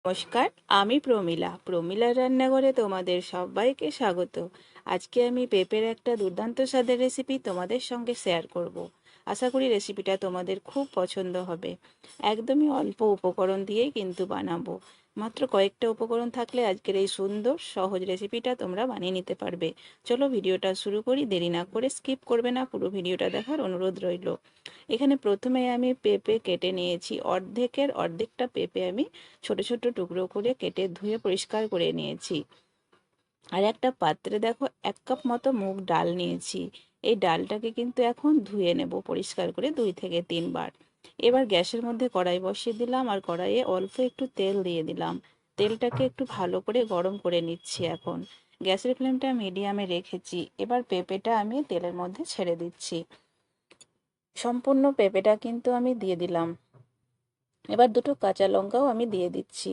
নমস্কার, আমি প্রমীলার রান্নাঘরে তোমাদের সবাইকে স্বাগত। আজকে আমি পেঁপের একটা দুর্দান্ত স্বাদের রেসিপি তোমাদের সঙ্গে শেয়ার করব। আশা করি রেসিপিটা তোমাদের খুব পছন্দ হবে। একদমই অল্প উপকরণ দিয়েই কিন্তু বানাবো। মাত্র কয়েকটা উপকরণ থাকলে আজকের এই সুন্দর সহজ রেসিপিটা তোমরা বানিয়ে নিতে পারবে। চলো ভিডিওটা শুরু করি, দেরি না করে স্কিপ করবে না, পুরো ভিডিওটা দেখার অনুরোধ রইল। এখানে প্রথমে আমি পেঁপে কেটে নিয়েছি, অর্ধেকটা পেঁপে আমি ছোট ছোট টুকরো করে কেটে ধুয়ে পরিষ্কার করে নিয়েছি। আর একটা পাত্রে দেখো 1 কাপ মতো মুগ ডাল নিয়েছি। এই ডালটাকে কিন্তু এখন ধুয়ে নেব পরিষ্কার করে 2 থেকে 3 বার। এবার গ্যাসের মধ্যে কড়াই বসিয়ে দিলাম আর কড়াইয়ে অল্প একটু তেল দিয়ে দিলাম। তেলটাকে একটু ভালো করে গরম করে নিচ্ছি। এখন গ্যাসের ফ্লেমটা মিডিয়ামে রেখেছি। এবার পেঁপেটা আমি তেলের মধ্যে ছেড়ে দিচ্ছি। সম্পূর্ণ পেঁপেটা কিন্তু আমি দিয়ে দিলাম। এবার 2 কাঁচা লঙ্কাও আমি দিয়ে দিচ্ছি।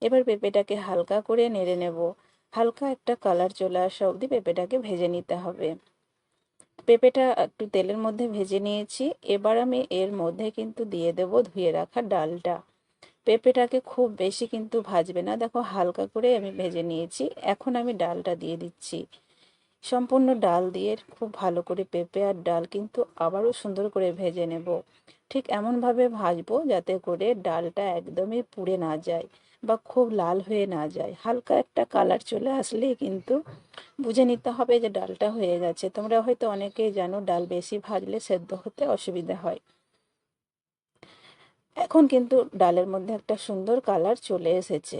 এবার পেঁপেটাকে হালকা করে নেড়ে নেব। হালকা একটা কালার চলে আসা অবধি পেঁপেটাকে ভেজে নিতে হবে। পেঁপেটা একটু তেলের মধ্যে ভেজে নিয়েছি। এবার আমি এর মধ্যে কিন্তু দিয়ে দেব ধুয়ে রাখা ডালটা। পেঁপেটাকে খুব বেশি কিন্তু ভাজবে না, দেখো হালকা করে আমি ভেজে নিয়েছি। এখন আমি ডালটা দিয়ে দিচ্ছি। সম্পূর্ণ ডাল দিয়ে খুব ভালো করে পেঁপে আর ডাল কিন্তু আবারও সুন্দর করে ভেজে নেব। ঠিক এমনভাবে ভাজবো যাতে করে ডালটা একদমই পুড়ে না যায় বা খুব লাল হয়ে না যায়। হালকা একটা কালার চলে আসলেই কিন্তু বুঝে নিতে হবে যে ডালটা হয়ে গেছে। তোমরা হয়তো অনেকেই জানো ডাল বেশি ভাজলে সেদ্ধ হতে অসুবিধা হয়। এখন কিন্তু ডালের মধ্যে একটা সুন্দর কালার চলে এসেছে।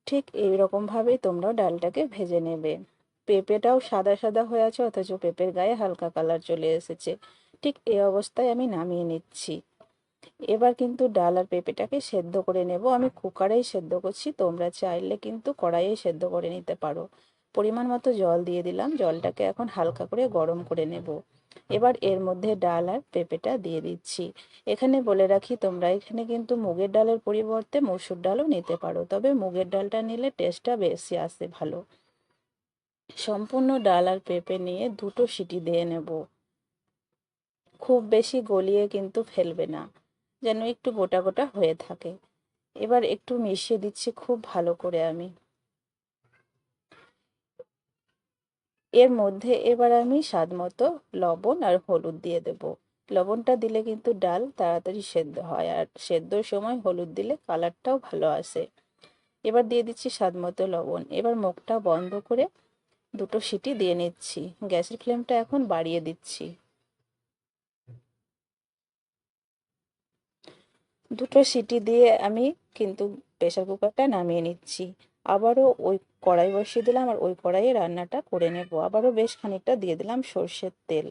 ঠিক এই রকম ভাবেই তোমরা ডালটাকে ভেজে নেবে। পেঁপেটাও সাদা সাদা হয়ে আছে, অথচ পেঁপের গায়ে হালকা কালার চলে এসেছে। ঠিক এই অবস্থায় আমি নামিয়ে নিচ্ছি। এবার কিন্তু ডাল আর পেঁপেটাকে সেদ্ধ করে নেব। আমি কুকারেই সেদ্ধ করছি, তোমরা চাইলে কিন্তু কড়াইয়ে সেদ্ধ করে নিতে পারো। পরিমাণ মতো জল দিয়ে দিলাম, জলটাকে এখন হালকা করে গরম করে নেব। এবার এর মধ্যে ডাল আর পেঁপেটা দিয়ে দিচ্ছি। এখানে বলে রাখি, তোমরা এখানে কিন্তু মুগের ডালের পরিবর্তে মসুর ডালও নিতে পারো, তবে মুগের ডালটা নিলে টেস্টটা বেশি আসে ভালো। সম্পূর্ণ ডাল আর পেঁপে নিয়ে 2 সিটি দিয়ে নেব। খুব বেশি গলিয়ে কিন্তু ফেলবে না, যেন একটু গোটা গোটা হয়ে থাকে। এবার একটু মিশিয়ে দিচ্ছি খুব ভালো করে আমি। এর মধ্যে এবার আমি স্বাদ মতো লবণ আর হলুদ দিয়ে দেব। লবণটা দিলে কিন্তু ডাল তাড়াতাড়ি সেদ্ধ হয়, আর সেদ্ধর সময় হলুদ দিলে কালারটাও ভালো আসে। এবার দিয়ে দিচ্ছি স্বাদ মতো লবণ। এবার মুখটা বন্ধ করে 2 সিটি দিয়ে নিচ্ছি। গ্যাসের ফ্লেমটা এখন বাড়িয়ে দিচ্ছি। 2 সিটি দিয়ে আমি কিন্তু প্রেসার কুকারটা নামিয়ে নিচ্ছি। আবারও ওই কড়াই বসিয়ে দিলাম আর ওই কড়াইয়ে রান্নাটা করে নেব। আবারও বেশ খানিকটা দিয়ে দিলাম সর্ষের তেল।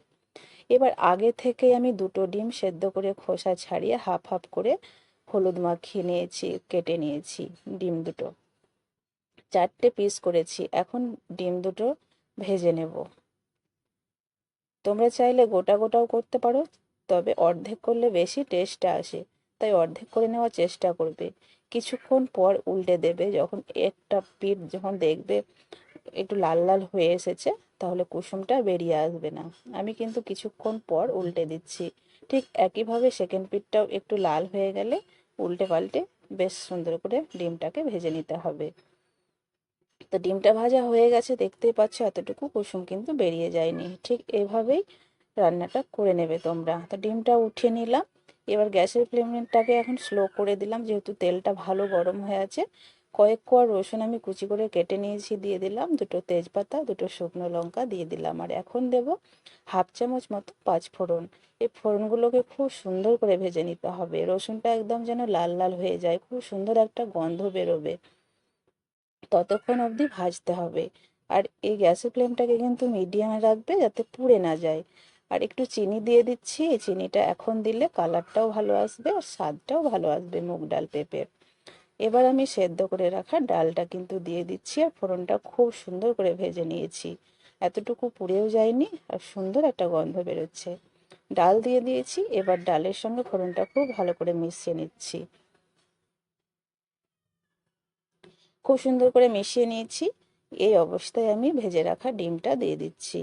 এবার আগে থেকে আমি 2 ডিম সেদ্ধ করে খোসা ছাড়িয়ে হাফ হাফ করে হলুদ মাখিয়ে নিয়েছি, কেটে নিয়েছি। ডিম 4টে পিস করেছি। এখন ডিম 2 ভেজে নেব। তোমরা চাইলে গোটা গোটাও করতে পারো, তবে অর্ধেক করলে বেশি টেস্ট আসে, তাই অর্ধেক করে নেওয়ার চেষ্টা করবে। কিছুক্ষণ পর উল্টে দেবে। যখন একটা পিঠ যখন দেখবে একটু লাল লাল হয়ে এসেছে, তাহলে কুসুমটা বেরিয়ে আসবে না। আমি কিন্তু কিছুক্ষণ পর উল্টে দিচ্ছি। ঠিক একইভাবে সেকেন্ড পিঠটাও একটু লাল হয়ে গেলে উল্টে পাল্টে বেশ সুন্দর করে ডিমটাকে ভেজে নিতে হবে। তো ডিমটা ভাজা হয়ে গেছে, দেখতেই পাচ্ছ এতটুকু কুসুম কিন্তু বেরিয়ে যায়নি। ঠিক এভাবেই রান্নাটা করে নেবে তোমরা। তো ডিমটা উঠিয়ে নিলাম। এবার গ্যাসের ফ্লেমটাকে এখন স্লো করে দিলাম, যেহেতু তেলটা ভালো গরম হয়ে আছে। কয়েক কোয়া রসুন আমি কুচি করে কেটে নিয়েছি, দিয়ে দিলাম। 2 তেজপাতা, 2 শুকনো লঙ্কা দিয়ে দিলাম। আর এখন দেব হাফ চামচ মতো 5 ফোড়ন। এই ফোড়নগুলোকে খুব সুন্দর করে ভেজে নিতে হবে। রসুনটা একদম যেন লাল লাল হয়ে যায়, খুব সুন্দর একটা গন্ধ বেরোবে, ততক্ষণ অবধি ভাজতে হবে। আর এই গ্যাসের ফ্লেমটাকে কিন্তু মিডিয়ামে রাখবে যাতে পুড়ে না যায়। আর একটু চিনি দিয়ে দিচ্ছি। এই চিনিটা এখন দিলে কালারটাও ভালো আসবে আর স্বাদটাও ভালো আসবে মুগ ডাল পেঁপের। এবার আমি সেদ্ধ করে রাখা ডালটা কিন্তু দিয়ে দিচ্ছি, আর ফোড়নটা খুব সুন্দর করে ভেজে নিয়েছি। এতটুকু পুড়েও যায়নি আর সুন্দর একটা গন্ধ বেরোচ্ছে। ডাল দিয়ে দিয়েছি। এবার ডালের সঙ্গে ফোড়নটা খুব ভালো করে মিশিয়ে নিচ্ছি। খুব সুন্দর করে মিশিয়ে নিয়েছি। এই অবস্থায় আমি ভেজে রাখা ডিমটা দিয়ে দিচ্ছি।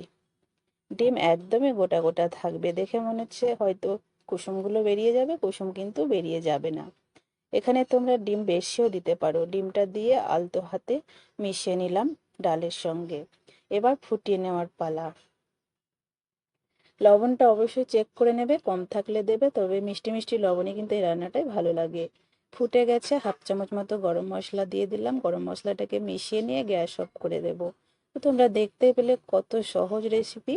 ডিম একদমই গোটা গোটা থাকবে। দেখে মনে হচ্ছে হয়তো কুসুমগুলো বেরিয়ে যাবে, কুসুম কিন্তু বেরিয়ে যাবে না। এখানে তোমরা ডিম বেশিও দিতে পারো। ডিমটা দিয়ে আলতো হাতে মিশিয়ে নিলাম ডালের সঙ্গে। এবার ফুটিয়ে নেওয়ার পালা। লবণটা অবশ্যই চেক করে নেবে, কম থাকলে দেবে, তবে মিষ্টি মিষ্টি লবণে কিন্তু এই রান্নাটাই ভালো লাগে। ফুটে গেছে, হাফ চামচ মতো গরম মশলা দিয়ে দিলাম। গরম মশলাটাকে মিশিয়ে নিয়ে গ্যাস অফ করে দেব। তো তোমরা দেখতে পেলে কত সহজ রেসিপি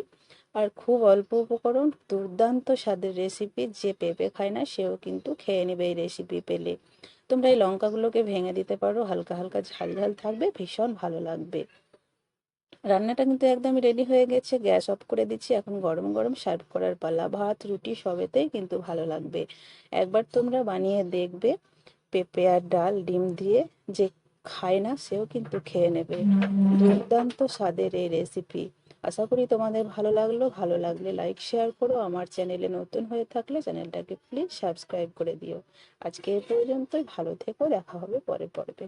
আর খুব অল্প উপকরণ, দুর্দান্ত স্বাদের রেসিপি। যে পেঁপে খায় না সেও কিন্তু খেয়ে নেবে এই রেসিপি পেলে। তোমরা এই লঙ্কাগুলোকে ভেঙে দিতে পারো, হালকা হালকা ঝাল ঝাল থাকবে, ভীষণ ভালো লাগবে। রান্নাটা কিন্তু একদমই রেডি হয়ে গেছে, গ্যাস অফ করে দিচ্ছি। এখন গরম গরম সার্ভ করার পালা। ভাত রুটি সবেতেই কিন্তু ভালো লাগবে। একবার তোমরা বানিয়ে দেখবে, পেঁপে আর ডাল ডিম দিয়ে। যে খায় না সেও কিন্তু খেয়ে নেবে। দুর্দান্ত স্বাদের এই রেসিপি। আশা করি তোমাদের ভালো লাগলো। ভালো লাগলে লাইক শেয়ার করো। আমার চ্যানেলে নতুন হয়ে থাকলে চ্যানেলটাকে প্লিজ সাবস্ক্রাইব করে দিও। আজকে এই পর্যন্তই। ভালো থেকো, দেখা হবে পরের পর্বে।